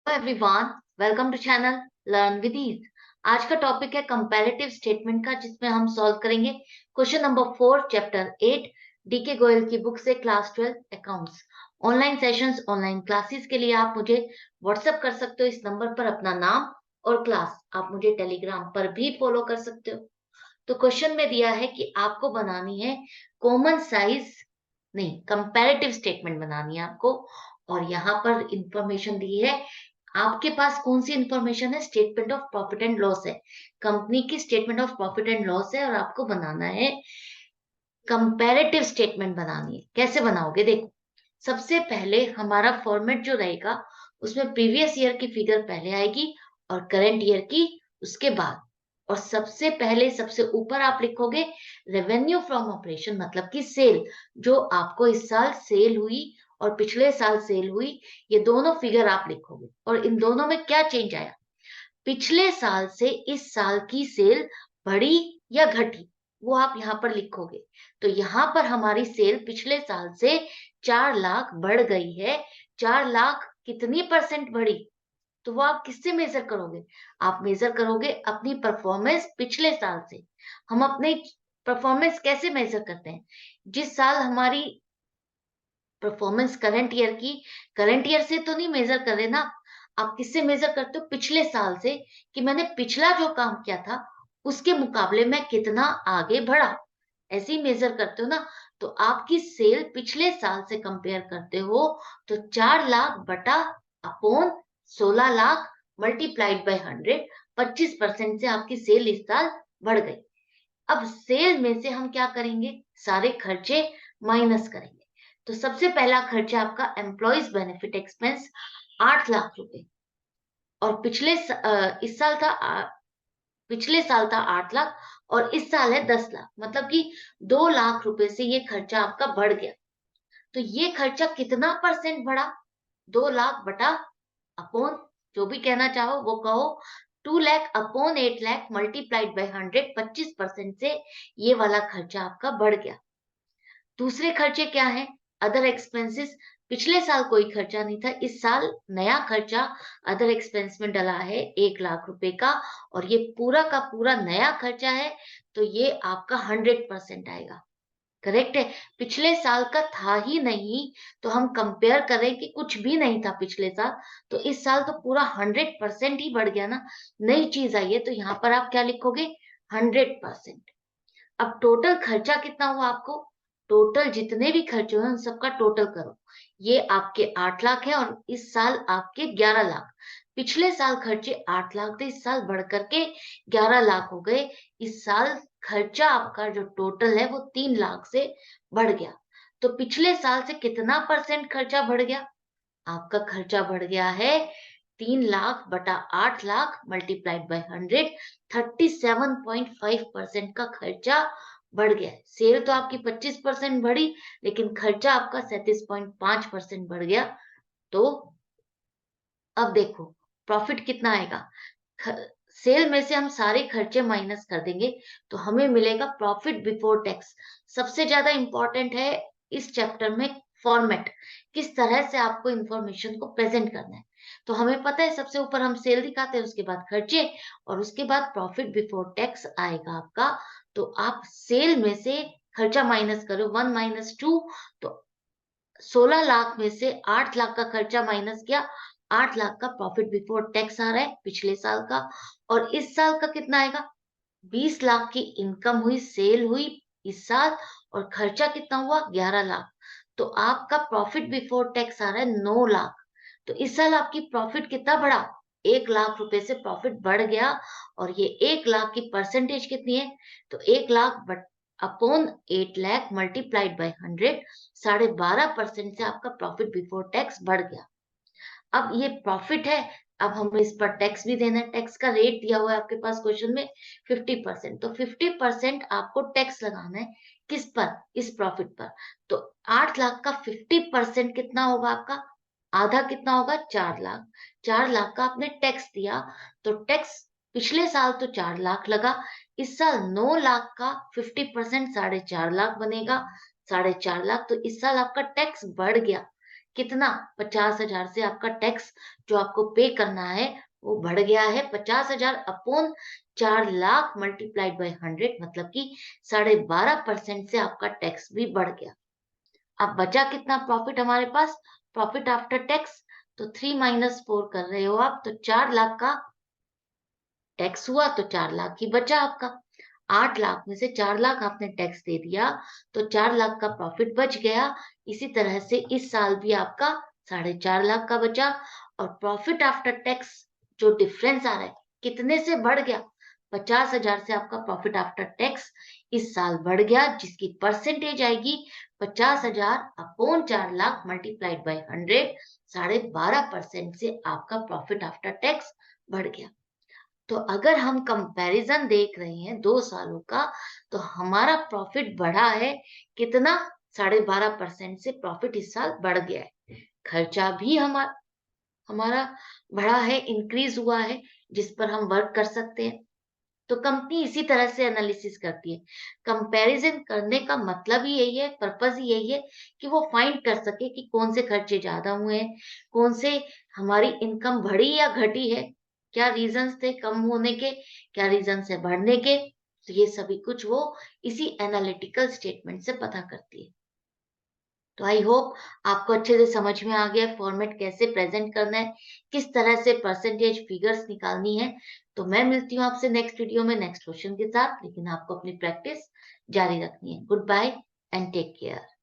Everyone, welcome to channel learn with ease. आज का topic है कंपैरेटिव स्टेटमेंट का, जिसमें हम सॉल्व करेंगे question number 4 chapter 8 DK Goyal की बुक से class 12 accounts. Online sessions, online classes के लिए आप मुझे व्हाट्सएप कर सकते हो इस नंबर पर अपना नाम और क्लास। आप मुझे टेलीग्राम पर भी फॉलो कर सकते हो। तो क्वेश्चन में दिया है कि आपको बनानी है कॉमन साइज, नहीं, कंपैरेटिव स्टेटमेंट बनानी है आपको। और यहाँ पर इंफॉर्मेशन दी है। आपके पास कौन सी इंफॉर्मेशन है? Statement of profit and loss है, कंपनी की statement of profit and loss है, और आपको बनाना है कंपैरेटिव स्टेटमेंट बनानी है। कैसे बनाओगे? देखो, सबसे पहले हमारा फॉर्मेट जो रहेगा उसमें प्रीवियस ईयर की फिगर पहले आएगी और करंट ईयर की उसके बाद। और सबसे पहले सबसे ऊपर आप लिखोगे रेवेन्यू फ्रॉम ऑपरेशन, मतलब कि सेल, जो आपको इस साल सेल हुई और पिछले साल सेल हुई। ये दोनों फिगर आप लिखोगे और इन दोनों में क्या चेंज आया, पिछले साल से इस साल की सेल बढ़ी या घटी, वो आप यहाँ पर लिखोगे। तो यहाँ पर हमारी सेल पिछले साल से 4 लाख बढ़ गई है। 4 लाख कितनी परसेंट बढ़ी? तो वो आप किससे मेजर करोगे? आप मेजर करोगे अपनी परफॉर्मेंस पिछले साल से। हम अपने परफॉर्मेंस कैसे मेजर करते हैं? जिस साल हमारी परफॉर्मेंस करंट ईयर से तो नहीं मेजर कर रहे ना। आप किससे मेजर करते हो? पिछले साल से, कि मैंने पिछला जो काम किया था उसके मुकाबले में कितना आगे बढ़ा। ऐसे ही मेजर करते हो ना। तो आपकी सेल पिछले साल से कंपेयर करते हो, तो 4 लाख बटा अपॉन 16 लाख मल्टीप्लाइड बाय 100, 25% से आपकी सेल इस साल बढ़ गई। अब सेल में से हम क्या करेंगे? सारे खर्चे माइनस करेंगे। तो सबसे पहला खर्चा आपका एम्प्लॉइज बेनिफिट एक्सपेंस 8 लाख रुपए, और इस साल था पिछले साल था 8 लाख, और इस साल है 10 लाख, मतलब कि 2 लाख रुपए से ये खर्चा आपका बढ़ गया। तो ये खर्चा कितना परसेंट बढ़ा? 2 लाख बटा अपॉन, जो भी कहना चाहो वो कहो, 2 lakh upon 8 lakh multiplied by 100, 25% से ये वाला खर्चा आपका बढ़ गया। दूसरे खर्चे क्या हैं? Other expenses. पिछले साल कोई खर्चा नहीं था, इस साल नया खर्चा अदर एक्सपेंस में डला है 1 लाख रुपए का, और ये पूरा का पूरा नया खर्चा है। तो ये आपका 100% आएगा। करेक्ट है। पिछले साल का था ही नहीं, तो हम कंपेयर करें कि कुछ भी नहीं था पिछले साल, तो इस साल तो पूरा 100% ही बढ़ गया ना। नई चीज आई है, तो यहाँ पर आप क्या लिखोगे? 100%। अब टोटल खर्चा कितना हुआ आपको? टोटल जितने भी खर्चे हुए उन सबका टोटल करो। ये आपके 8 लाख है और इस साल आपके 11 लाख। पिछले साल खर्चे 8 लाख थे, इस साल बढ़ करके 11 लाख हो गए। इस साल खर्चा आपका जो टोटल है वो 3 लाख से बढ़ गया। तो पिछले साल से कितना परसेंट खर्चा बढ़ गया? आपका खर्चा बढ़ गया है 3 लाख बटा 8 लाख मल्टीप्लाइड बाय 100, 37.5% का खर्चा बढ़ गया है। सेल तो आपकी 25% बढ़ी, लेकिन खर्चा आपका 37.5% बढ़ गया। तो अब देखो प्रॉफिट कितना आएगा। ख- सेल में से हम सारे खर्चे माइनस कर देंगे, तो हमें मिलेगा प्रॉफिट बिफोर टैक्स। सबसे ज्यादा इंपॉर्टेंट है इस चैप्टर में फॉर्मेट, किस तरह से आपको इंफॉर्मेशन को प्रेजेंट करना है। तो हमें पता है सबसे ऊपर हम सेल दिखाते हैं, उसके बाद खर्चे, और उसके बाद प्रॉफिट बिफोर टैक्स आएगा आपका। तो आप सेल में से खर्चा माइनस करो, 1 माइनस 2, तो 16 लाख में से 8 लाख का खर्चा माइनस किया, 8 लाख का प्रॉफिट बिफोर टैक्स आ रहा है पिछले साल का। और इस साल का कितना आएगा? 20 लाख की इनकम हुई, सेल हुई इस साल, और खर्चा कितना हुआ? 11 लाख। तो आपका प्रॉफिट बिफोर टैक्स आ रहा है 9 लाख। तो इस साल आपकी प्रॉफिट कितना बढ़ा? 1 लाख रुपए से प्रॉफिट बढ़ गया। और ये 1 लाख की परसेंटेज कितनी है? तो 1 lakh upon 8 lakh multiplied by 100, 12.5% से आपका प्रॉफिट बिफोर टैक्स बढ़ गया। अब ये प्रॉफिट है, अब हमें इस पर टैक्स भी देना है। टैक्स का रेट दिया हुआ है आपके पास क्वेश्चन में 50%, तो 50% आपको टैक्स लगाना है। किस पर? इस प्रॉफिट पर। तो 8 लाख का 50% कितना होगा आपका? आधा कितना होगा? 4 लाख। 4 लाख का आपने टैक्स दिया, तो टैक्स पिछले साल तो 4 लाख लगा, इस साल 9 लाख का 50% 4.5 लाख बनेगा। 4.5 लाख, तो इस साल आपका टैक्स बढ़ गया। कितना 50,000 से आपका टैक्स जो आपको पे करना है वो बढ़ गया है 50,000 अपॉन 4 लाख मल्टीप्लाइड बाय 100 मतलब कि 12.5% से आपका टैक्स भी बढ़ गया। अब बचा कितना प्रॉफिट हमारे पास, प्रॉफिट आफ्टर टैक्स, तो 3 माइनस 4 कर रहे हो आप, तो 4 लाख का टैक्स हुआ तो 4 लाख ही बचा आपका। 8 लाख में से 4 लाख आपने टैक्स दे दिया तो 4 लाख का प्रॉफिट बच गया। इसी तरह से इस साल भी आपका 4.5 लाख का बचा। और प्रॉफिट आफ्टर टैक्स जो डिफरेंस आ रहा है कितने से बढ़ गया, 50,000 से आपका प्रॉफिट आफ्टर टैक्स इस साल बढ़ गया, जिसकी परसेंटेज आएगी 50,000 अपॉन 4 लाख मल्टीप्लाइड बाय 100, 12.5% से आपका प्रॉफिट आफ्टर टैक्स बढ़ गया। तो अगर हम कंपैरिजन देख रहे हैं 2 सालों का, तो हमारा प्रॉफिट बढ़ा है कितना, 12.5% से प्रॉफिट इस साल बढ़ गया है। खर्चा भी हमारा बढ़ा है, इंक्रीज हुआ है, जिस पर हम वर्क कर सकते हैं। तो कंपनी इसी तरह से एनालिसिस करती है। कंपैरिजन करने का मतलब ही यही है, पर्पस ही यही है कि वो फाइंड कर सके कि कौन से खर्चे ज्यादा हुए हैं, कौन से हमारी इनकम बढ़ी या घटी है, क्या रीजंस थे कम होने के, क्या रीजन है बढ़ने के। तो ये सभी कुछ वो इसी एनालिटिकल स्टेटमेंट से पता करती है। तो आई होप आपको अच्छे से समझ में आ गया फॉर्मेट कैसे प्रेजेंट करना है, किस तरह से परसेंटेज फिगर्स निकालनी है। तो मैं मिलती हूँ आपसे नेक्स्ट वीडियो में नेक्स्ट क्वेश्चन के साथ, लेकिन आपको अपनी प्रैक्टिस जारी रखनी है। Good bye and take care.